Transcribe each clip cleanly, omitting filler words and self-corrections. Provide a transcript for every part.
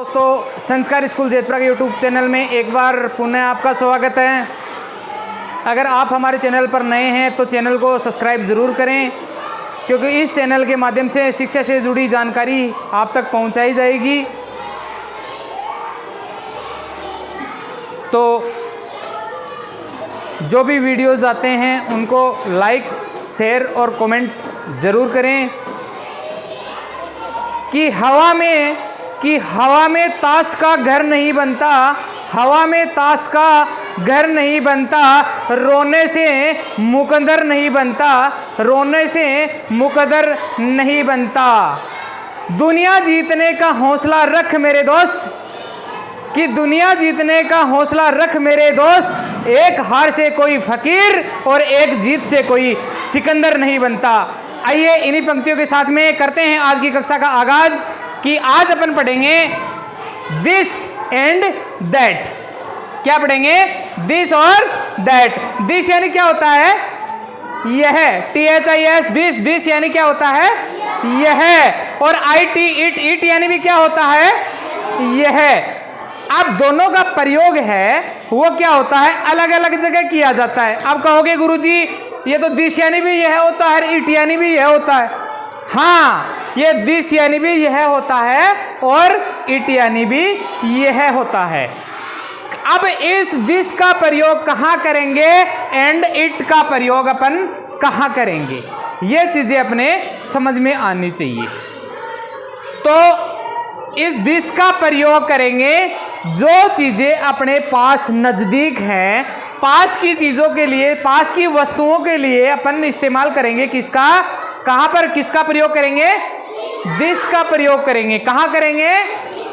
दोस्तों, संस्कार स्कूल जैतपुरा के यूट्यूब चैनल में एक बार पुनः आपका स्वागत है। अगर आप हमारे चैनल पर नए हैं तो चैनल को सब्सक्राइब ज़रूर करें, क्योंकि इस चैनल के माध्यम से शिक्षा से जुड़ी जानकारी आप तक पहुंचाई जाएगी। तो जो भी वीडियोज़ आते हैं उनको लाइक, शेयर और कमेंट ज़रूर करें। कि हवा में ताश का घर नहीं बनता, हवा में ताश का घर नहीं बनता, रोने से मुकद्दर नहीं बनता, रोने से मुकद्दर नहीं बनता। दुनिया जीतने का हौसला रख मेरे दोस्त, कि दुनिया जीतने का हौसला रख मेरे दोस्त। एक हार से कोई फकीर और एक जीत से कोई सिकंदर नहीं बनता। आइए इन्हीं पंक्तियों के साथ में करते हैं आज की कक्षा का आगाज। कि आज अपन पढ़ेंगे दिस एंड दैट। क्या पढ़ेंगे? दिस और दैट। दिस यानी क्या होता है? यह। THIS this. दिस यानी क्या होता है? यह। और IT इट। इट यानी भी क्या होता है? यह। अब दोनों का प्रयोग है वो क्या होता है? अलग अलग जगह किया जाता है। अब कहोगे गुरुजी ये तो दिस यानी भी यह होता है, इट यानी भी यह होता है। हाँ, ये दिस यानी भी यह होता है और इट यानी भी यह होता है। अब इस दिस का प्रयोग कहाँ करेंगे, एंड इट का प्रयोग अपन कहाँ करेंगे, ये चीजें अपने समझ में आनी चाहिए। तो इस दिस का प्रयोग करेंगे जो चीजें अपने पास नजदीक हैं, पास की चीजों के लिए, पास की वस्तुओं के लिए अपन इस्तेमाल करेंगे। किसका? कहाँ पर किसका प्रयोग करेंगे? दिस का प्रयोग करेंगे। कहाँ करेंगे?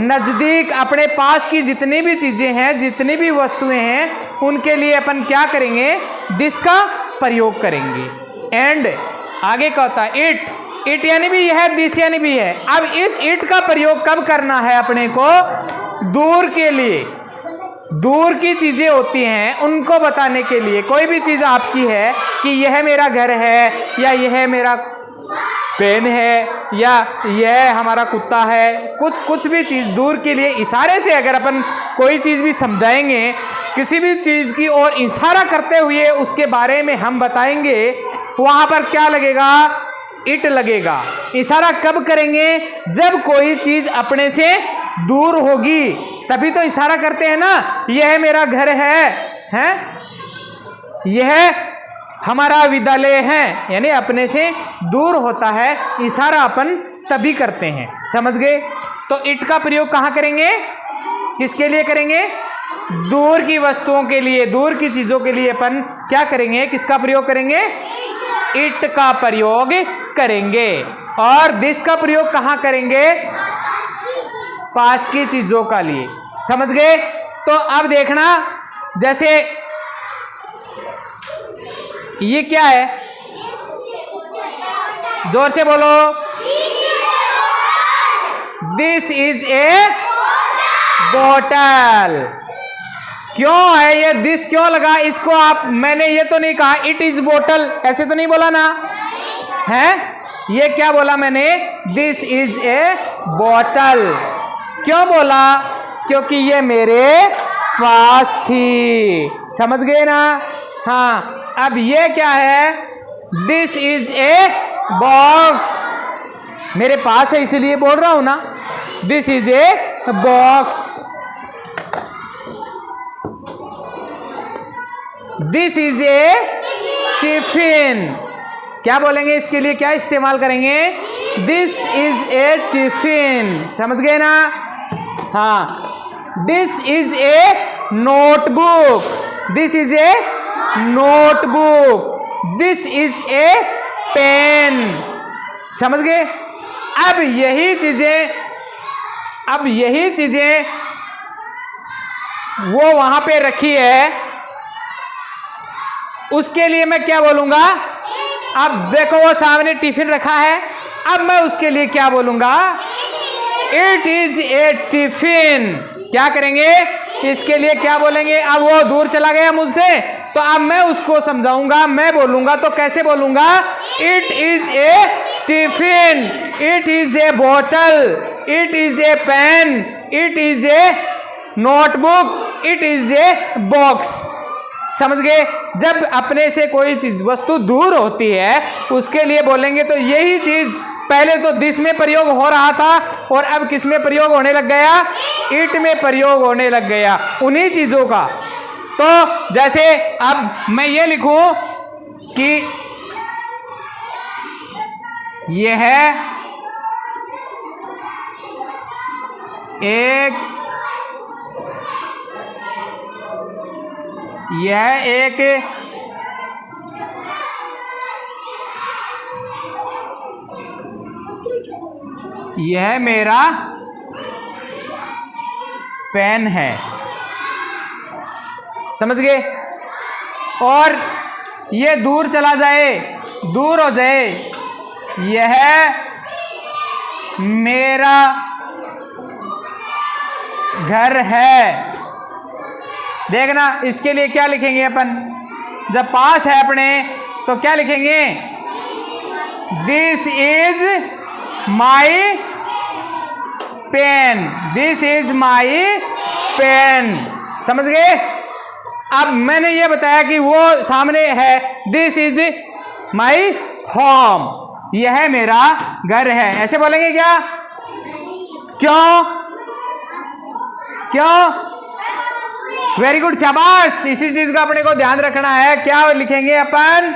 नजदीक, अपने पास की जितनी भी चीजें हैं, जितनी भी वस्तुएं हैं, उनके लिए अपन क्या करेंगे? दिस का प्रयोग करेंगे। एंड आगे क्या होता है? इट। इट यानी भी यह, दिस यानी भी है। अब इस इट का प्रयोग कब करना है अपने को? दूर के लिए। दूर की चीजें होती हैं उनको बताने के लिए। कोई भी चीज आपकी है कि यह मेरा घर है, या यह मेरा पेन है, या यह हमारा कुत्ता है, कुछ भी चीज दूर के लिए इशारे से अगर अपन कोई चीज भी समझाएंगे, किसी भी चीज की ओर इशारा करते हुए उसके बारे में हम बताएंगे, वहां पर क्या लगेगा? इट लगेगा। इशारा कब करेंगे? जब कोई चीज अपने से दूर होगी, तभी तो इशारा करते हैं ना। यह मेरा घर है, यह हमारा विद्यालय है, यानी अपने से दूर होता है, इशारा अपन तभी करते हैं। समझ गए? तो इट का प्रयोग कहाँ करेंगे? किसके लिए करेंगे? दूर की वस्तुओं के लिए, दूर की चीजों के लिए अपन क्या करेंगे? किसका प्रयोग करेंगे? इट का प्रयोग करेंगे। और दिस का प्रयोग कहाँ करेंगे? पास की चीजों का लिए। समझ गए? तो अब देखना, जैसे ये क्या है? जोर से बोलो। This is a bottle. क्यों है ये दिस क्यों लगा? इसको मैंने ये तो नहीं कहा इट इज बॉटल, ऐसे तो नहीं बोला ना है? ये क्या बोला मैंने? This is a bottle. क्यों बोला? क्योंकि ये मेरे पास थी। समझ गए ना? हाँ। अब ये क्या है? This is a box. मेरे पास है इसीलिए बोल रहा हूं ना, this is a box. This is a tiffin. क्या बोलेंगे इसके लिए? क्या इस्तेमाल करेंगे? This is a tiffin. समझ गए ना? हाँ। This is a notebook. This is a notebook. This is a pen. समझ गए? अब यही चीजें वो वहां पे रखी है, उसके लिए मैं क्या बोलूंगा? अब देखो वो सामने टिफिन रखा है, अब मैं उसके लिए क्या बोलूंगा? It is a tiffin. क्या करेंगे? इसके लिए क्या बोलेंगे? अब वो दूर चला गया मुझसे, तो अब मैं उसको समझाऊंगा, मैं बोलूंगा तो कैसे बोलूंगा? It is a tiffin, it is a bottle, it is a pen, it is a notebook, it is a box. समझ गए? जब अपने से कोई चीज वस्तु दूर होती है उसके लिए बोलेंगे तो यही चीज पहले तो दिस में प्रयोग हो रहा था और अब किस में प्रयोग होने लग गया? इट में प्रयोग होने लग गया उन्हीं चीजों का। तो जैसे अब मैं ये लिखूं कि यह यह मेरा पेन है। समझ गए? और ये दूर चला जाए, दूर हो जाए, यह मेरा घर है। देखना इसके लिए क्या लिखेंगे अपन? जब पास है अपने तो क्या लिखेंगे? This is my pen, this is my pen. समझ गए? अब मैंने ये बताया कि वो सामने है, दिस इज माई होम, यह मेरा घर है। ऐसे बोलेंगे क्या? क्यों? क्यों? वेरी गुड, शाबाश। इसी चीज का अपने को ध्यान रखना है। क्या लिखेंगे अपन?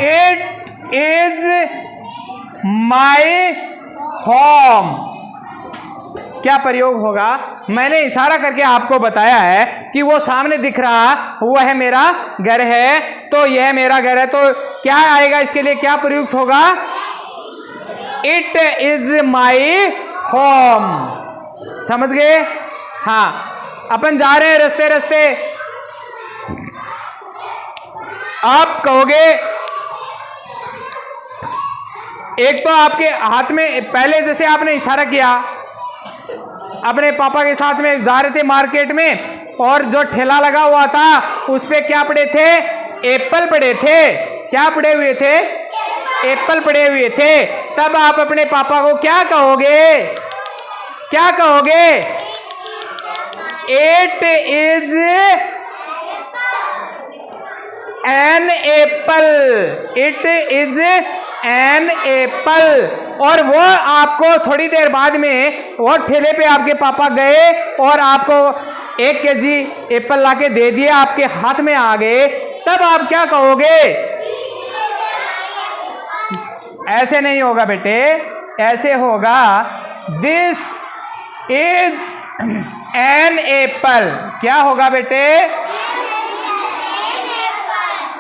It is my home. क्या प्रयोग होगा? मैंने इशारा करके आपको बताया है कि वो सामने दिख रहा वो है मेरा घर है, तो यह मेरा घर है, तो क्या आएगा इसके लिए? क्या प्रयुक्त होगा? It is my home. समझ गए? हाँ, अपन जा रहे हैं रास्ते रास्ते, आप कहोगे, एक तो आपके हाथ में पहले जैसे आपने इशारा किया, अपने पापा के साथ में जा रहे थे मार्केट में और जो ठेला लगा हुआ था उस पे क्या पड़े थे? एप्पल पड़े थे। क्या पड़े हुए थे? एप्पल पड़े हुए थे। तब आप अपने पापा को क्या कहोगे? क्या कहोगे? It is an apple, it is an apple. और वो आपको थोड़ी देर बाद में वो ठेले पे आपके पापा गए और आपको 1 केजी एप्पल लाके दे दिए, आपके हाथ में आ गए, तब आप क्या कहोगे? ऐसे नहीं होगा बेटे, ऐसे होगा दिस इज एन एप्पल। क्या होगा बेटे?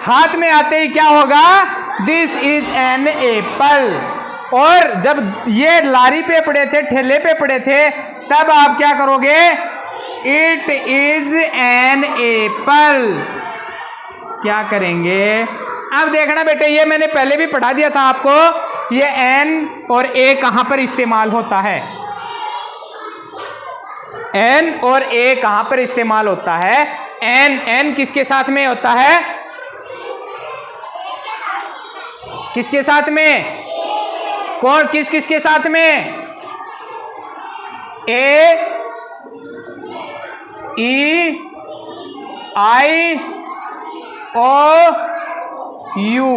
हाथ में आते ही क्या होगा? This is an apple. और जब ये लारी पे पड़े थे, ठेले पे पड़े थे, तब आप क्या करोगे? It is an apple. क्या करेंगे? अब देखना बेटे, ये मैंने पहले भी पढ़ा दिया था आपको, ये एन और ए कहां पर इस्तेमाल होता है? एन और ए कहां पर इस्तेमाल होता है? एन, एन किसके साथ में होता है? किसके साथ में? कौन किस किसके साथ में? ए, ई, आई, ओ, यू,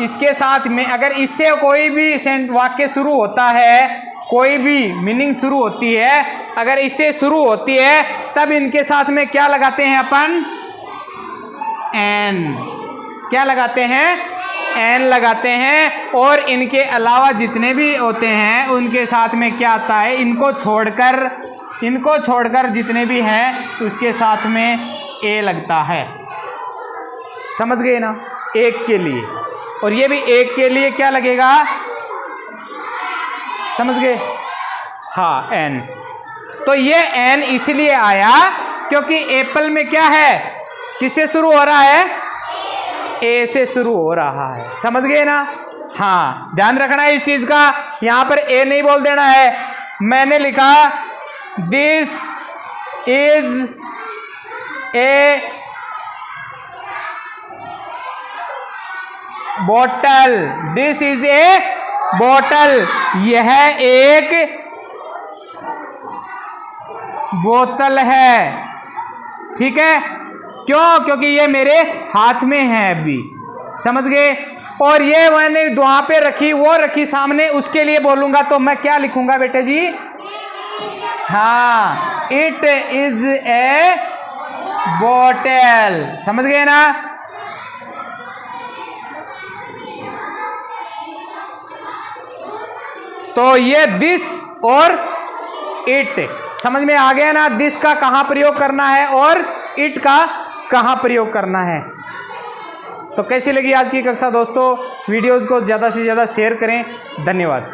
इसके साथ में अगर इससे कोई भी वाक्य शुरू होता है, कोई भी मीनिंग शुरू होती है, अगर इससे शुरू होती है, तब इनके साथ में क्या लगाते हैं अपन? एन। क्या लगाते हैं? एन लगाते हैं। और इनके अलावा जितने भी होते हैं उनके साथ में क्या आता है? इनको छोड़कर जितने भी हैं उसके साथ में ए लगता है। समझ गए ना? एक के लिए, और ये भी एक के लिए क्या लगेगा? समझ गए? हाँ, एन। तो ये एन इसलिए आया क्योंकि एप्पल में क्या है? किससे शुरू हो रहा है? ए से शुरू हो रहा है। समझ गए ना? हाँ, ध्यान रखना है इस चीज का। यहां पर ए नहीं बोल देना है। मैंने लिखा this is a bottle, this is a bottle, यह एक बोतल है। ठीक है, क्यों? क्योंकि ये मेरे हाथ में है अभी, समझ गए। और ये मैंने वहां पे रखी, वो रखी सामने, उसके लिए बोलूंगा तो मैं क्या लिखूंगा बेटे जी? हाँ, इट इज ए बोतल। समझ गए ना? तो ये दिस और इट समझ में आ गया ना? दिस का कहां प्रयोग करना है और इट का कहां प्रयोग करना है। तो कैसी लगी आज की कक्षा दोस्तों? वीडियोस को ज़्यादा से ज़्यादा शेयर करें। धन्यवाद।